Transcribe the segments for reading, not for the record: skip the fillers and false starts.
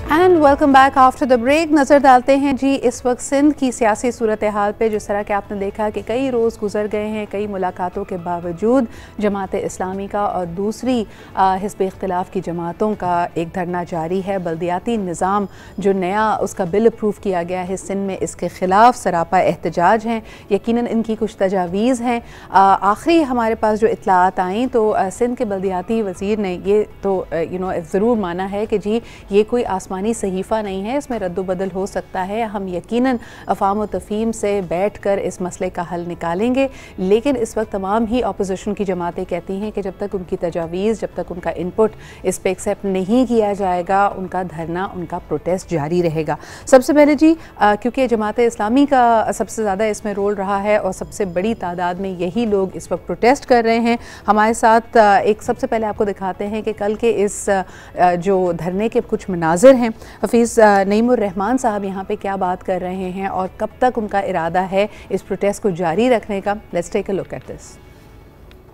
And welcome back after the break. नज़र डालते हैं जी इस वक्त सिंध की सियासी सूरत हाल पे। जिस तरह के आपने देखा कि कई रोज़ गुजर गए हैं, कई मुलाकातों के बावजूद जमात इस्लामी का और दूसरी हिज़्ब इख्तिलाफ की जमातों का एक धरना जारी है। बल्दियाती निज़ाम जो नया उसका बिल अप्रूव किया गया है सिंध में, इसके ख़िलाफ़ सरापा एहतजाज हैं। यकीनन इनकी कुछ तजावीज़ हैं। आखिरी हमारे पास जो इतलात आई तो सिंध के बल्दियाती वज़ीर ने ये तो ज़रूर माना है कि जी ये कोई आसमानी सहीफ़ा नहीं है, इसमें रद्दोबदल हो सकता है, हम यकीनन अफ़ाम व तफ़हीम से बैठ कर इस मसले का हल निकालेंगे। लेकिन इस वक्त तमाम ही अपोजिशन की जमातें कहती हैं कि जब तक उनकी तजावीज़, जब तक उनका इनपुट इस पर एक्सेप्ट नहीं किया जाएगा, उनका धरना, उनका प्रोटेस्ट जारी रहेगा। सबसे पहले जी क्योंकि जमात इस्लामी का सबसे ज़्यादा इसमें रोल रहा है और सबसे बड़ी तादाद में यही लोग इस वक्त प्रोटेस्ट कर रहे हैं, हमारे साथ एक सबसे पहले आपको दिखाते हैं कि कल के इस जो धरने के कुछ मनाजिर हैं। हफीज़ नईमुर रहमान साहब यहाँ पे क्या बात कर रहे हैं और कब तक उनका इरादा है इस प्रोटेस्ट को जारी रखने का। Let's take a look at this.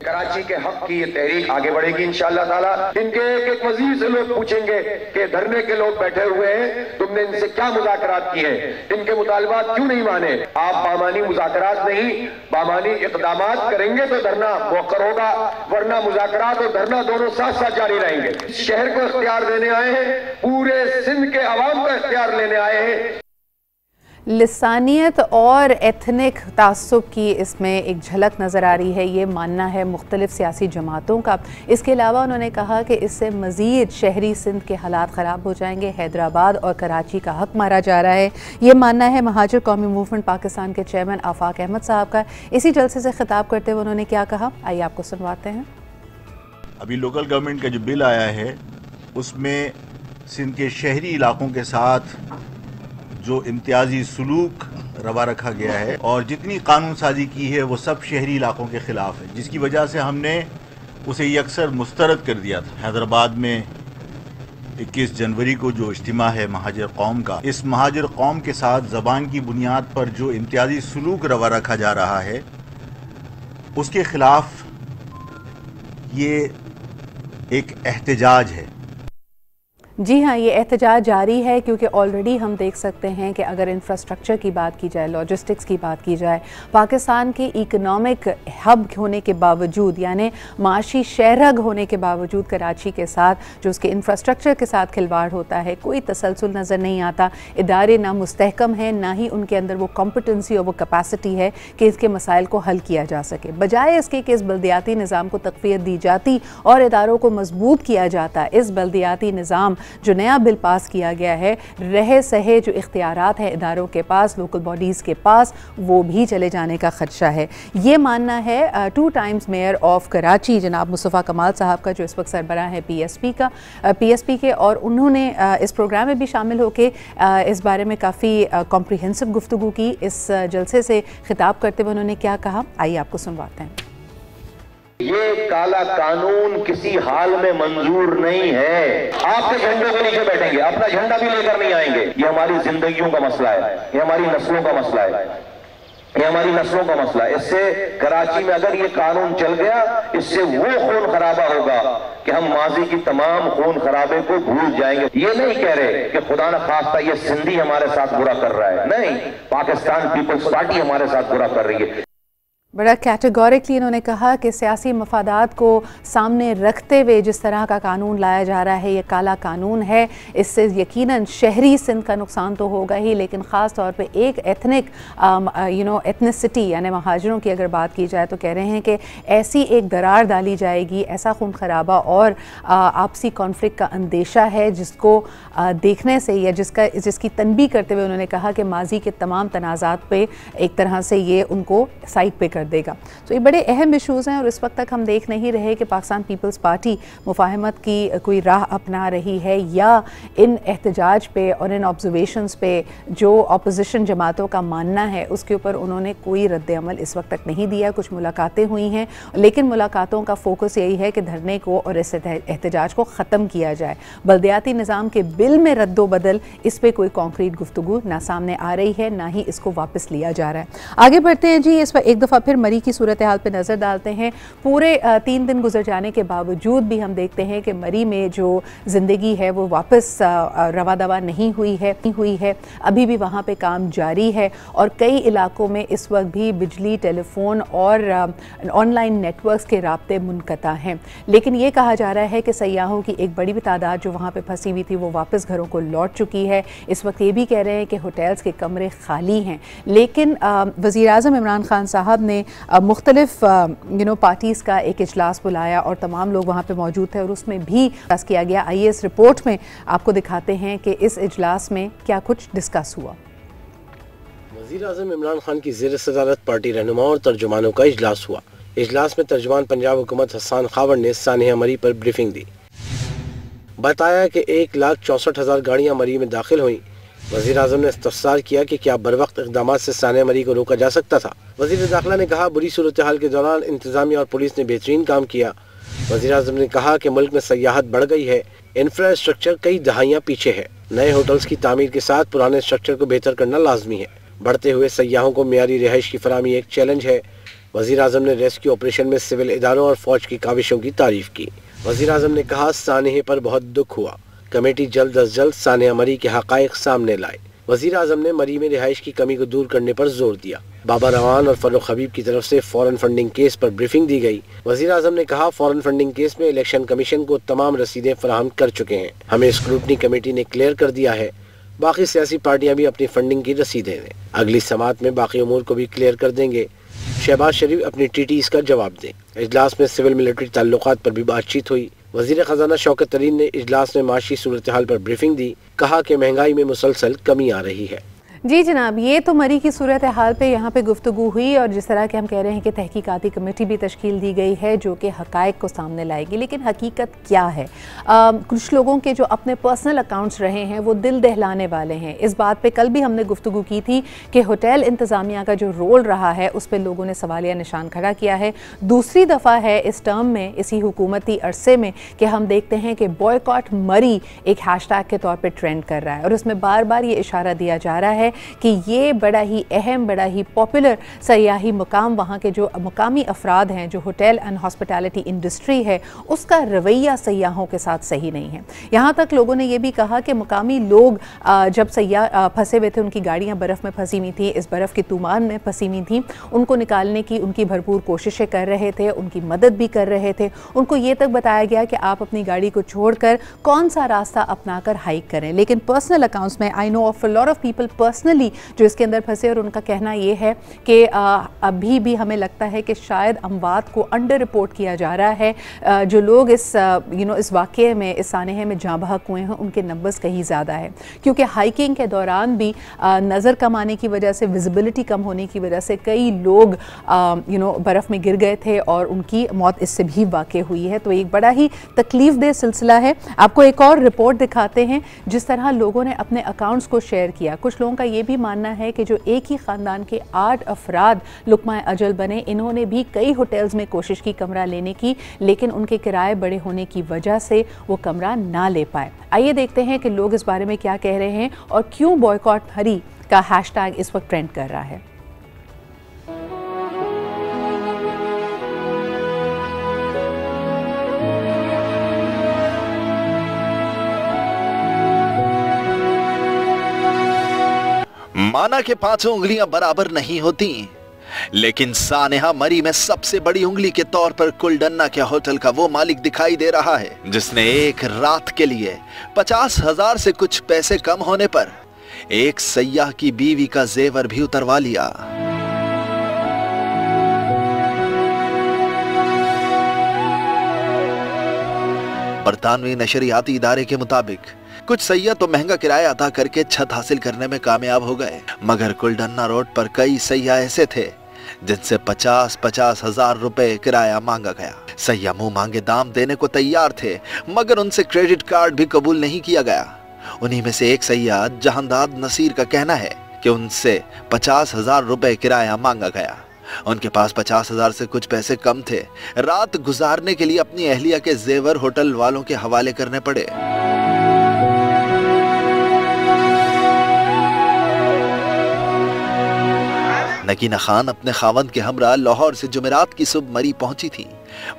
Karachi के हक की ये तहरीक आगे बढ़ेगी इंशाअल्लाह ताला। इनके एक वजीर से लोग पूछेंगे कि धरने के लोग बैठे हुए हैं, तुमने इनसे क्या मुज़ाकरात किए हैं, इनके मुतालबात क्यों नहीं माने। आप बामानी मुज़ाकरात नहीं, बामानी इक़दामात करेंगे तो धरना मौक़र होगा, वरना मुज़ाकरात और धरना दोनों साथ साथ जारी रहेंगे। शहर को इख्तियार देने आए हैं, पूरे सिंध के अवाम का इख्तियार लेने आए हैं। लिसानियत और एथनिक तासुब की इसमें एक झलक नज़र आ रही है, ये मानना है मुख्तलिफ सियासी जमातों का। इसके अलावा उन्होंने कहा कि इससे मज़ीद शहरी सिंध के हालात ख़राब हो जाएंगे, हैदराबाद और कराची का हक मारा जा रहा है, ये मानना है महाजिर कौमी मूवमेंट पाकिस्तान के चेयरमैन आफाक अहमद साहब का। इसी जलसे से खिताब करते हुए उन्होंने क्या कहा, आइए आपको सुनवाते हैं। अभी लोकल गवर्नमेंट का जो बिल आया है उसमें सिंध के शहरी इलाकों के साथ जो इम्तियाजी सलूक रवा रखा गया है और जितनी कानून साजी की है वो सब शहरी इलाकों के ख़िलाफ़ है, जिसकी वजह से हमने उसे यकसर मुस्तरद कर दिया था। हैदराबाद में 21 जनवरी को जो इज्तिमा है महाजिर कौम का, इस महाजिर कौम के साथ ज़बान की बुनियाद पर जो इम्तियाजी सलूक रवा रखा जा रहा है उसके ख़िलाफ़ ये एक एहतजाज है। जी हाँ, ये एहतजाज जारी है क्योंकि ऑलरेडी हम देख सकते हैं कि अगर इंफ्रास्ट्रक्चर की बात की जाए, लॉजिस्टिक्स की बात की जाए, पाकिस्तान के इकनॉमिक हब होने के बावजूद, यानी माशी शहरग होने के बावजूद कराची के साथ जो उसके इंफ्रास्ट्रक्चर के साथ खिलवाड़ होता है, कोई तसलसल नज़र नहीं आता। इदारे ना मुस्तहकम हैं, ना ही उनके अंदर वो कॉम्पिटेंसी और वो कैपेसिटी है कि इसके मसाइल को हल किया जा सके। बजाय इसके कि इस बल्दियाती निज़ाम को तक़वियत दी जाती और इदारों को मजबूत किया जाता, इस बल्दियाती निज़ाम जो नया बिल पास किया गया है, रहे सहे जो इख्तियारात हैं इदारों के पास, लोकल बॉडीज़ के पास, वो भी चले जाने का खदशा है। ये मानना है 2 टाइम्स मेयर ऑफ कराची जनाब मुस्तफ़ा कमाल साहब का, जो इस वक्त सरबराह है PSP के, और उन्होंने इस प्रोग्राम में भी शामिल होकर इस बारे में काफ़ी कॉम्प्रिहेंसिव गुफ्तगू की। इस जलसे से खिताब करते हुए उन्होंने क्या कहा, आइए आपको सुनवाते हैं। ये काला कानून किसी हाल में मंजूर नहीं है। आपके झंडे के नीचे बैठेंगे, अपना झंडा भी लेकर नहीं आएंगे। ये हमारी जिंदगियों का मसला है, ये हमारी नस्लों का मसला है, ये हमारी नस्लों का मसला है। इससे कराची में अगर ये कानून चल गया, इससे वो खून खराबा होगा कि हम माजी की तमाम खून खराबे को भूल जाएंगे। ये नहीं कह रहे कि खुदा न खास्ता ये सिंधी हमारे साथ बुरा कर रहा है, नहीं, पाकिस्तान पीपल्स पार्टी हमारे साथ बुरा कर रही है। बड़ा कैटेगोरिकली इन्होंने कहा कि सियासी मफादात को सामने रखते हुए जिस तरह का कानून लाया जा रहा है, ये काला कानून है। इससे यकीनन शहरी सिंध का नुकसान तो होगा ही, लेकिन ख़ास तौर पे एक एथनिक एथनिसिटी यानी महाजरों की अगर बात की जाए तो कह रहे हैं कि ऐसी एक दरार डाली जाएगी, ऐसा खून खराबा और आपसी कॉन्फ्लिक्ट का अंदेशा है, जिसको देखने से या जिसकी तनबीह करते हुए उन्होंने कहा कि माजी के तमाम तनाज़ात पे एक तरह से ये उनको साइड पे कर देगा। तो ये बड़े अहम इशूज़ हैं और इस वक्त तक हम देख नहीं रहे कि पाकिस्तान पीपल्स पार्टी मुफाहमत की कोई राह अपना रही है या इन एहतजाज पे और इन ऑब्जर्वेशंस पे जो अपोजिशन जमातों का मानना है उसके ऊपर उन्होंने कोई रद्द अमल इस वक्त तक नहीं दिया। कुछ मुलाकातें हुई हैं, लेकिन मुलाकातों का फोकस यही है कि धरने को और इस एहतजाज को ख़त्म किया जाए। बल्दियाती निज़ाम के बिल में रद्दो बदल, इस पर कोई कॉन्क्रीट गुफ्तगू ना सामने आ रही है, ना ही इसको वापस लिया जा रहा है। आगे बढ़ते हैं जी। इस पर एक दफ़ा फिर मरी की सूरत हाल पे नज़र डालते हैं। पूरे 3 दिन गुजर जाने के बावजूद भी हम देखते हैं कि मरी में जो ज़िंदगी है वो वापस रवा दवा नहीं हुई है। अभी भी वहाँ पे काम जारी है और कई इलाकों में इस वक्त भी बिजली, टेलीफोन और ऑनलाइन नेटवर्क्स के राब्ते मुनक़ता हैं। लेकिन ये कहा जा रहा है कि सयाहों की एक बड़ी तादाद जो वहाँ पे फंसी हुई थी वो वापस घरों को लौट चुकी है। इस वक्त ये भी कह रहे हैं कि होटल्स के कमरे खाली हैं। लेकिन वज़ीर-ए-आज़म इमरान खान साहब ने मुख्तलिफ पार्टीज़ का एक इजलास बुलाया और तमाम लोग वहाँ पे मौजूद थे और उसमें भी डिस्कस किया गया। आइए इस रिपोर्ट में आपको दिखाते हैं कि इस इजलास में क्या कुछ डिस्कस हुआ। वज़ीर-ए-आज़म इमरान खान की ज़ेर सदारत पार्टी रहनुमाओं और तर्जुमानों का इजलास हुआ। इजलास में तर्जुमान पंजाब हुकूमत हसन खावर ने सानिया मरी पर ब्रीफिंग दी। बताया कि 1,64,000 गाड़ियाँ मरी में दाखिल हुई। वज़ीर-ए-आज़म ने इस्तफसार किया कि क्या बरवक्त इक़दाम से सानिया मरी को रोका जा सकता था। वज़ीर दाखिला ने कहा बुरी सूरत हाल के दौरान इंतजामिया और पुलिस ने बेहतरीन काम किया। वज़ीर-ए-आज़म ने कहा कि मुल्क में सयाहत बढ़ गई है, इंफ्रास्ट्रक्चर कई दहाइयाँ पीछे है। नए होटल्स की तामीर के साथ पुराने स्ट्रक्चर को बेहतर करना लाजमी है। बढ़ते हुए सयाहों को मियारी रिहाइश की फराहमी एक चैलेंज है। वज़ीर-ए-आज़म ने रेस्क्यू ऑपरेशन में सिविल इदारों और फौज की काविशों की तारीफ की। वज़ीर-ए-आज़म ने कहा सानिया पर बहुत दुख हुआ, कमेटी जल्द अज जल्द सानिया मरी के हक़ाइक़ सामने लाए। वज़ीर-ए-आज़म ने मरी में रिहाइश की कमी को दूर करने पर जोर दिया। बाबा रवान और फर्रुख हबीब की तरफ से फॉरेन फंडिंग केस पर ब्रीफिंग दी गई। वज़ीर-ए-आज़म ने कहा फॉरेन फंडिंग केस में इलेक्शन कमीशन को तमाम रसीदें फराहम कर चुके हैं, हमें स्क्रूटनी कमेटी ने क्लियर कर दिया है। बाकी सियासी पार्टियां भी अपनी फंडिंग की रसीदें दें, अगली समात में बाकी उमूर को भी क्लियर कर देंगे। शहबाज शरीफ अपनी TTs का जवाब दें। इजलास में सिविल मिलिट्री ताल्लुकात पर भी बातचीत हुई। वज़ीर ख़जाना शौकत तरीन ने इजलास में माशी सूरत हाल पर ब्रीफिंग दी। कहा कि महंगाई में मुसलसल कमी आ रही है। जी जनाब, ये तो मरी की सूरत हाल पे यहाँ पे गुफ्तगू हुई और जिस तरह के हम कह रहे हैं कि तहकीकाती कमेटी भी तश्कील दी गई है जो कि हक़ाइक़ को सामने लाएगी। लेकिन हकीकत क्या है? कुछ लोगों के जो अपने पर्सनल अकाउंट्स रहे हैं वो दिल दहलाने वाले हैं। इस बात पे कल भी हमने गुफ्तगू की थी कि होटल इंतज़ामिया का जो रोल रहा है उस पर लोगों ने सवालिया निशान खड़ा किया है। दूसरी दफ़ा है इस टर्म में, इसी हुकूमती अरसे में, कि हम देखते हैं कि बॉयकॉट मरी एक हैशटैग के तौर पर ट्रेंड कर रहा है और उसमें बार बार ये इशारा दिया जा रहा है कि ये बड़ा ही अहम, बड़ा ही पॉपुलर सयाही मुकाम, वहाँ के जो मुकामी अफराद हैं, जो होटल एंड हॉस्पिटैलिटी इंडस्ट्री है, उसका रवैया सयाहों के साथ सही नहीं है। यहाँ तक लोगों ने ये भी कहा कि मुकामी लोग जब सयाह फंसे हुए थे, उनकी गाड़ियाँ बर्फ़ में फंसी हुई थी, इस बर्फ़ की तूमान में फंसी हुई थी, उनको निकालने की उनकी भरपूर कोशिशें कर रहे थे, उनकी मदद भी कर रहे थे। उनको ये तक बताया गया कि आप अपनी गाड़ी को छोड़कर कौन सा रास्ता अपनाकर हाइक करें। लेकिन पर्सनल अकाउंट्स में I know of a lot of people personally जो इसके अंदर फंसे और उनका कहना ये है कि अभी भी हमें लगता है कि शायद अमवात को अंडर रिपोर्ट किया जा रहा है। जो लोग इस वाक़ये में, इस सानहे में जाँ बहक हुए हैं, उनके नंबर्स कहीं ज़्यादा है, क्योंकि हाइकिंग के दौरान भी नज़र कम आने की वजह से, विजिबिलिटी कम होने की वजह से कई लोग बर्फ़ में गिर गए थे और उनकी मौत इससे भी वाक़ई हुई है। तो एक बड़ा ही तकलीफ देह सिलसिला है। आपको एक और रिपोर्ट दिखाते हैं जिस तरह लोगों ने अपने अकाउंट्स को शेयर किया। कुछ लोगों का ये भी मानना है कि जो एक ही ख़ानदान के 8 अफराद लुक़मा अजल बने, इन्होंने भी कई होटल्स में कोशिश की कमरा लेने की, लेकिन उनके किराए बड़े होने की वजह से वो कमरा ना ले पाए। आइए देखते हैं कि लोग इस बारे में क्या कह रहे हैं और क्यों बॉयकॉट मरी का हैशटैग इस वक्त ट्रेंड कर रहा है। माना कि पांचों उंगलियां बराबर नहीं होती, लेकिन सानेहा मरी में सबसे बड़ी उंगली के तौर पर कुलडन्ना के होटल का वो मालिक दिखाई दे रहा है जिसने एक रात के लिए 50,000 से कुछ पैसे कम होने पर एक सयाह की बीवी का जेवर भी उतरवा लिया। बरतानवी नशरियाती इदारे के मुताबिक कुछ सयाह तो महंगा किराया अदा करके छत हासिल करने में कामयाब हो गए, मगर कुलडन्ना रोड पर कई सयाह ऐसे थे जिनसे 50-50 हजार रुपए किराया मांगा गया। सयाह मुंह मांगे दाम देने को तैयार थे, मगर उनसे क्रेडिट कार्ड भी कबूल नहीं किया गया। उन्हीं में से एक सयाह जहांदाद नसीर का कहना है कि उनसे 50,000 रुपए किराया मांगा गया। उनके पास 50,000 से कुछ पैसे कम थे। रात गुजारने के लिए अपनी अहलिया के जेवर होटल वालों के हवाले करने पड़े। नगीना खान अपने खावंद के हमरा लाहौर से जुमेरात की सुबह मरी पहुंची थी।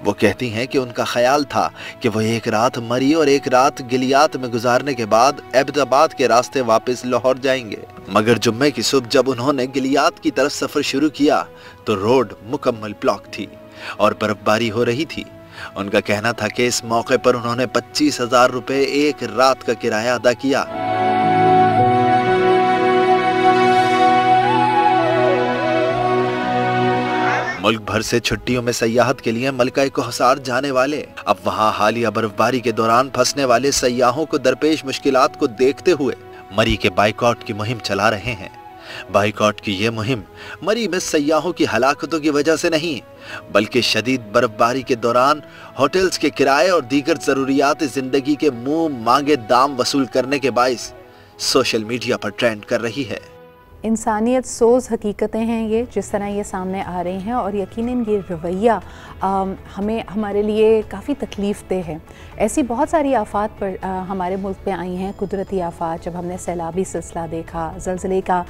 वो कहती हैं कि उनका ख्याल था कि वो एक रात मरी और एक रात गिलियात में गुजारने के बाद एबटाबाद के रास्ते वापस लाहौर जाएंगे। मगर जुम्मे की सुबह जब उन्होंने गिलियात की तरफ सफर शुरू किया तो रोड मुकम्मल ब्लॉक थी और बर्फबारी हो रही थी। उनका कहना था कि इस मौके पर उन्होंने 25,000 रुपए एक रात का किराया अदा किया। मुल्क भर से छुट्टियों में सयाहत के लिए मलका कोहसार जाने वाले अब वहां हालिया बर्फबारी के दौरान फंसने वाले सयाहों को दरपेश मुश्किलात को देखते हुए मरी के बाइकआउट की मुहिम चला रहे हैं। बाइकआउट की ये मुहिम मरी में सयाहों की हलाकतों की वजह से नहीं, बल्कि शदीद बर्फबारी के दौरान होटल्स के किराए और दीगर जरूरियात जिंदगी के मुंह मांगे दाम वसूल करने के बाइस सोशल मीडिया पर ट्रेंड कर रही है। इंसानियत सोज़ हकीकतें हैं ये, जिस तरह ये सामने आ रही हैं, और यकीनन ये रवैया हमें हमारे लिए काफ़ी तकलीफ़ दे है। ऐसी बहुत सारी आफ़ात पर हमारे मुल्क पे आई हैं, कुदरती आफ़ात, जब हमने सैलाबी सिलसिला देखा, ज़लज़ले का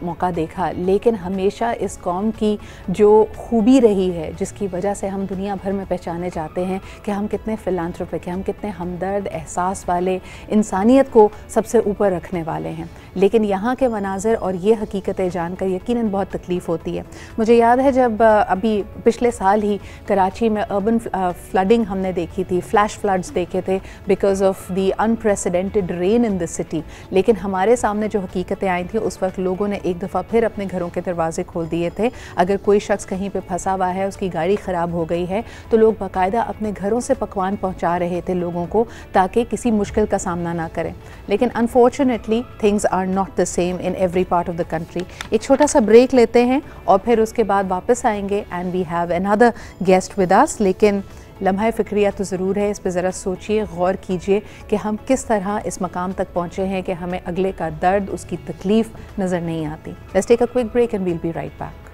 मौका देखा, लेकिन हमेशा इस कौम की जो खूबी रही है, जिसकी वजह से हम दुनिया भर में पहचाने जाते हैं कि हम कितने फ़िलांथ्रोपिक हैं, हम कितने हमदर्द, एहसास वाले, इंसानियत को सबसे ऊपर रखने वाले हैं। लेकिन यहाँ के मनाज़र और ये हकीकतें जानकर यकीनन बहुत तकलीफ़ होती है। मुझे याद है जब अभी पिछले साल ही कराची में अर्बन फ्लडिंग हमने देखी थी, फ्लैश फ्लड्स देखे थे because of the unprecedented rain in this city. लेकिन हमारे सामने जो हकीकतें आई थी उस वक्त लोगों ने एक दफ़ा फिर अपने घरों के दरवाजे खोल दिए थे। अगर कोई शख्स कहीं पे फंसा हुआ है, उसकी गाड़ी ख़राब हो गई है, तो लोग बाकायदा अपने घरों से पकवान पहुँचा रहे थे लोगों को, ताकि किसी मुश्किल का सामना ना करें। लेकिन unfortunately things are not the same in every part of the country. एक छोटा सा ब्रेक लेते हैं और फिर उसके बाद वापस आएंगे and we have another guest with us. लेकिन लम्हा फ़िक्रिया तो ज़रूर है, इस पर ज़रा सोचिए, गौर कीजिए कि हम किस तरह इस मकाम तक पहुँचे हैं कि हमें अगले का दर्द, उसकी तकलीफ़ नज़र नहीं आती। Let's take a quick break and we'll be right back.